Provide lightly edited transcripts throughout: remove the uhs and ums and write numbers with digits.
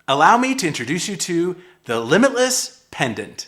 Allow me to introduce you to the Limitless Pendent.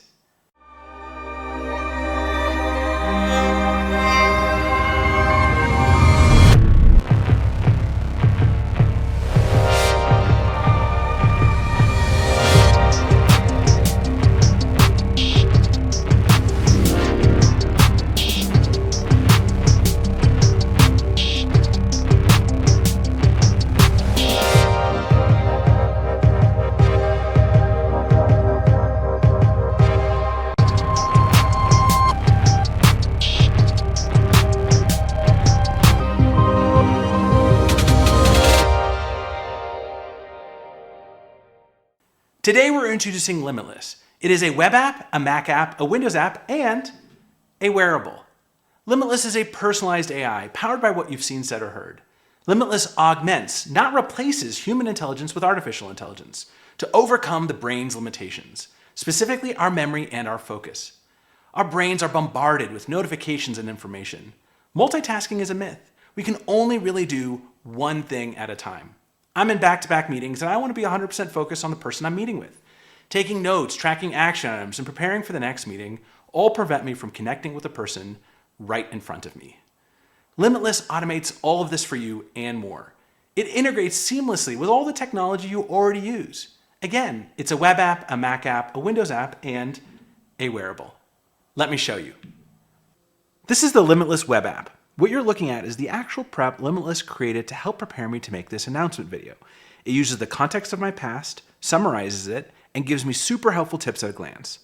Today we're introducing Limitless. It is a web app, a Mac app, a Windows app, and a wearable. Limitless is a personalized AI powered by what you've seen, said, or heard. Limitless augments, not replaces, human intelligence with artificial intelligence to overcome the brain's limitations, specifically our memory and our focus. Our brains are bombarded with notifications and information. Multitasking is a myth. We can only really do one thing at a time. I'm in back-to-back meetings and I want to be 100% focused on the person I'm meeting with. Taking notes, tracking action items, and preparing for the next meeting all prevent me from connecting with the person right in front of me. Limitless automates all of this for you and more. It integrates seamlessly with all the technology you already use. Again, it's a web app, a Mac app, a Windows app, and a wearable. Let me show you. This is the Limitless web app. What you're looking at is the actual prep Limitless created to help prepare me to make this announcement video. It uses the context of my past, summarizes it, and gives me super helpful tips at a glance.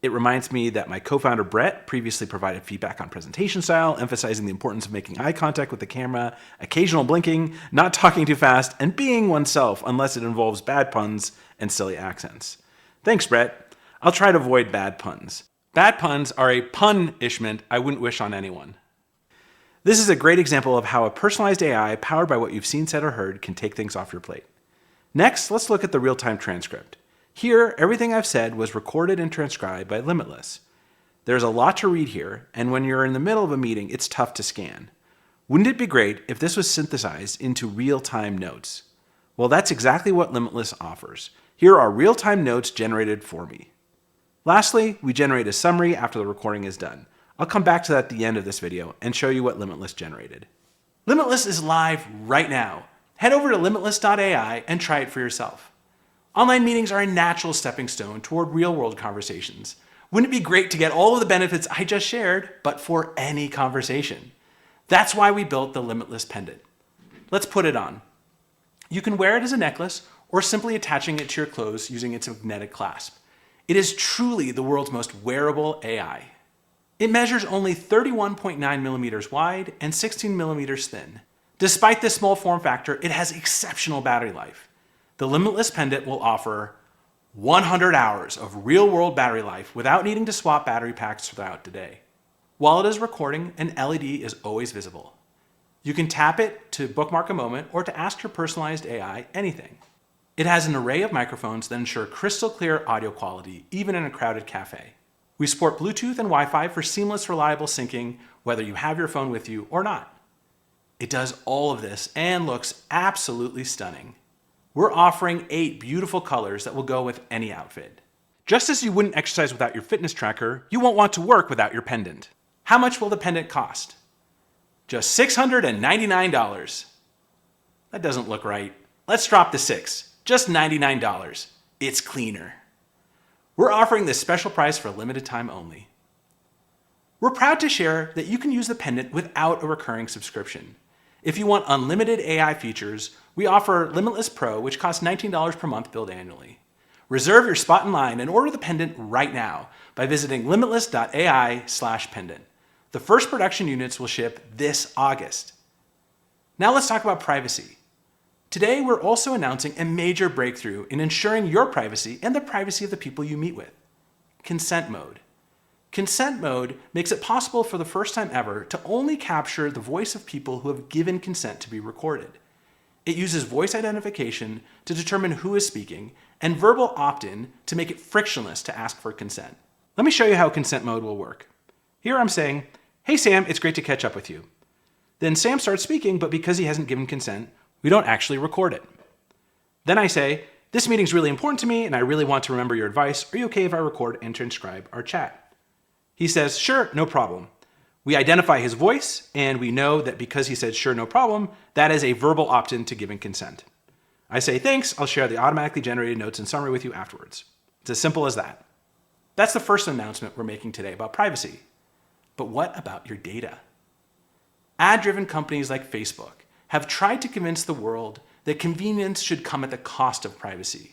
It reminds me that my co-founder Brett previously provided feedback on presentation style, emphasizing the importance of making eye contact with the camera, occasional blinking, not talking too fast, and being oneself unless it involves bad puns and silly accents. Thanks, Brett. I'll try to avoid bad puns. Bad puns are a punishment I wouldn't wish on anyone. This is a great example of how a personalized AI powered by what you've seen, said, or heard can take things off your plate. Next, let's look at the real-time transcript. Here, everything I've said was recorded and transcribed by Limitless. There's a lot to read here, and when you're in the middle of a meeting, it's tough to scan. Wouldn't it be great if this was synthesized into real-time notes? Well, that's exactly what Limitless offers. Here are real-time notes generated for me. Lastly, we generate a summary after the recording is done. I'll come back to that at the end of this video and show you what Limitless generated. Limitless is live right now. Head over to limitless.ai and try it for yourself. Online meetings are a natural stepping stone toward real-world conversations. Wouldn't it be great to get all of the benefits I just shared, but for any conversation? That's why we built the Limitless Pendant. Let's put it on. You can wear it as a necklace or simply attaching it to your clothes using its magnetic clasp. It is truly the world's most wearable AI. It measures only 31.9 millimeters wide and 16 millimeters thin. Despite this small form factor, it has exceptional battery life. The Limitless Pendant will offer 100 hours of real-world battery life without needing to swap battery packs throughout the day. While it is recording, an LED is always visible. You can tap it to bookmark a moment or to ask your personalized AI anything. It has an array of microphones that ensure crystal clear audio quality, even in a crowded cafe. We support Bluetooth and Wi-Fi for seamless, reliable syncing, whether you have your phone with you or not. It does all of this and looks absolutely stunning. We're offering 8 beautiful colors that will go with any outfit. Just as you wouldn't exercise without your fitness tracker, you won't want to work without your pendant. How much will the pendant cost? Just $699. That doesn't look right. Let's drop the 6. Just $99. It's cleaner. We're offering this special price for a limited time only. We're proud to share that you can use the pendant without a recurring subscription. If you want unlimited AI features, we offer Limitless Pro, which costs $19 per month billed annually. Reserve your spot in line and order the pendant right now by visiting limitless.ai/pendant. The first production units will ship this August. Now let's talk about privacy. Today, we're also announcing a major breakthrough in ensuring your privacy and the privacy of the people you meet with. Consent mode. Consent mode makes it possible for the first time ever to only capture the voice of people who have given consent to be recorded. It uses voice identification to determine who is speaking and verbal opt-in to make it frictionless to ask for consent. Let me show you how consent mode will work. Here I'm saying, "Hey Sam, it's great to catch up with you." Then Sam starts speaking, but because he hasn't given consent, we don't actually record it. Then I say, This meeting's really important to me and I really want to remember your advice. Are you okay if I record and transcribe our chat? He says, sure, no problem. We identify his voice and we know that because he said sure, no problem, that is a verbal opt-in to giving consent. I say, thanks, I'll share the automatically generated notes and summary with you afterwards. It's as simple as that. That's the first announcement we're making today about privacy. But what about your data? Ad-driven companies like Facebook have tried to convince the world that convenience should come at the cost of privacy.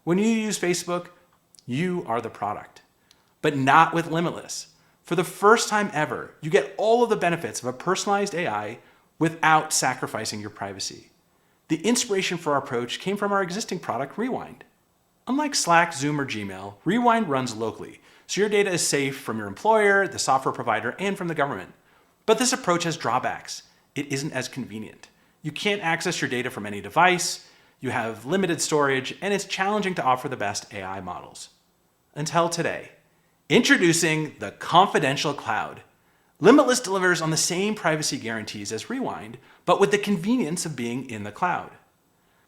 When you use Facebook, you are the product. But not with Limitless. For the first time ever, you get all of the benefits of a personalized AI without sacrificing your privacy. The inspiration for our approach came from our existing product, Rewind. Unlike Slack, Zoom, or Gmail, Rewind runs locally, so your data is safe from your employer, the software provider, and from the government. But this approach has drawbacks. It isn't as convenient. You can't access your data from any device, you have limited storage, and it's challenging to offer the best AI models. Until today. Introducing the confidential cloud. Limitless delivers on the same privacy guarantees as Rewind, but with the convenience of being in the cloud.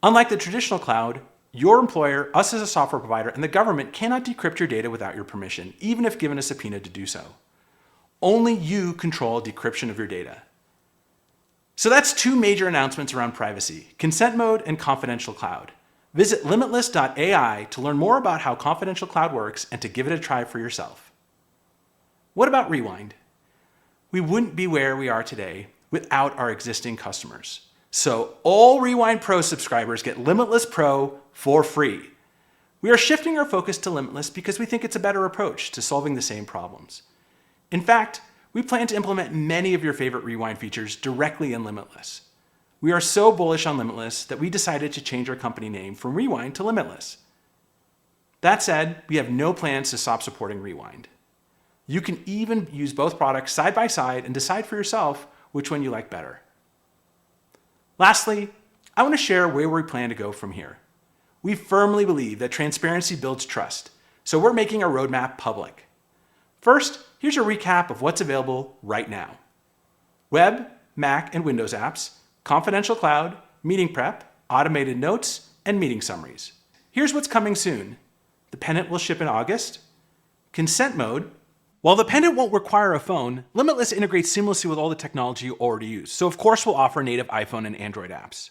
Unlike the traditional cloud, your employer, us as a software provider, and the government cannot decrypt your data without your permission, even if given a subpoena to do so. Only you control decryption of your data. So that's two major announcements around privacy, consent mode and confidential cloud. Visit limitless.ai to learn more about how confidential cloud works and to give it a try for yourself. What about Rewind? We wouldn't be where we are today without our existing customers. So all Rewind Pro subscribers get Limitless Pro for free. We are shifting our focus to Limitless because we think it's a better approach to solving the same problems. In fact, we plan to implement many of your favorite Rewind features directly in Limitless. We are so bullish on Limitless that we decided to change our company name from Rewind to Limitless. That said, we have no plans to stop supporting Rewind. You can even use both products side by side and decide for yourself which one you like better. Lastly, I want to share where we plan to go from here. We firmly believe that transparency builds trust, so we're making our roadmap public. First, here's a recap of what's available right now. Web, Mac, and Windows apps, confidential cloud, meeting prep, automated notes, and meeting summaries. Here's what's coming soon. The Pendent will ship in August. Consent mode. While the Pendant won't require a phone, Limitless integrates seamlessly with all the technology you already use, so of course we'll offer native iPhone and Android apps.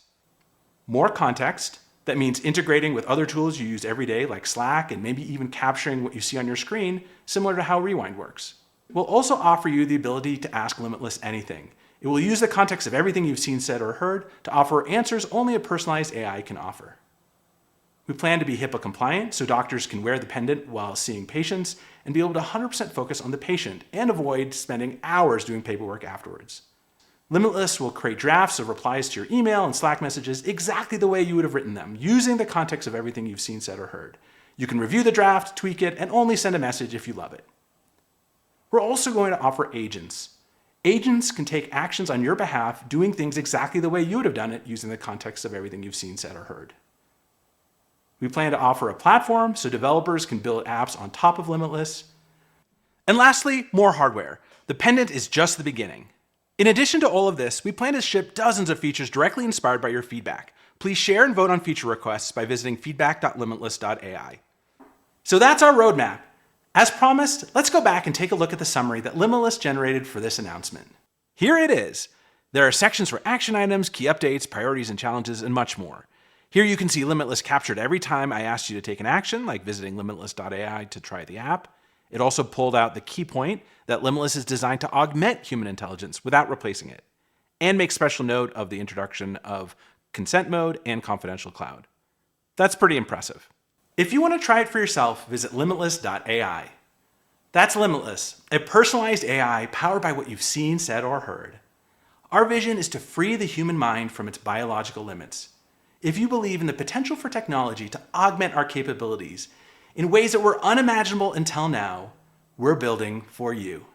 More context. That means integrating with other tools you use every day like Slack and maybe even capturing what you see on your screen, similar to how Rewind works. We'll also offer you the ability to ask Limitless anything. It will use the context of everything you've seen, said, or heard to offer answers only a personalized AI can offer. We plan to be HIPAA compliant so doctors can wear the Pendant while seeing patients and be able to 100% focus on the patient and avoid spending hours doing paperwork afterwards. Limitless will create drafts of replies to your email and Slack messages exactly the way you would have written them, using the context of everything you've seen, said, or heard. You can review the draft, tweak it, and only send a message if you love it. We're also going to offer agents. Agents can take actions on your behalf, doing things exactly the way you would have done it using the context of everything you've seen, said, or heard. We plan to offer a platform so developers can build apps on top of Limitless. And lastly, more hardware. The Pendant is just the beginning. In addition to all of this, we plan to ship dozens of features directly inspired by your feedback. Please share and vote on feature requests by visiting feedback.limitless.ai. So that's our roadmap. As promised, let's go back and take a look at the summary that Limitless generated for this announcement. Here it is. There are sections for action items, key updates, priorities and challenges, and much more. Here you can see Limitless captured every time I asked you to take an action, like visiting limitless.ai to try the app. It also pulled out the key point that Limitless is designed to augment human intelligence without replacing it, and make special note of the introduction of consent mode and confidential cloud. That's pretty impressive. If you want to try it for yourself, visit limitless.ai. That's Limitless, a personalized AI powered by what you've seen, said, or heard. Our vision is to free the human mind from its biological limits. If you believe in the potential for technology to augment our capabilities in ways that were unimaginable until now, we're building for you.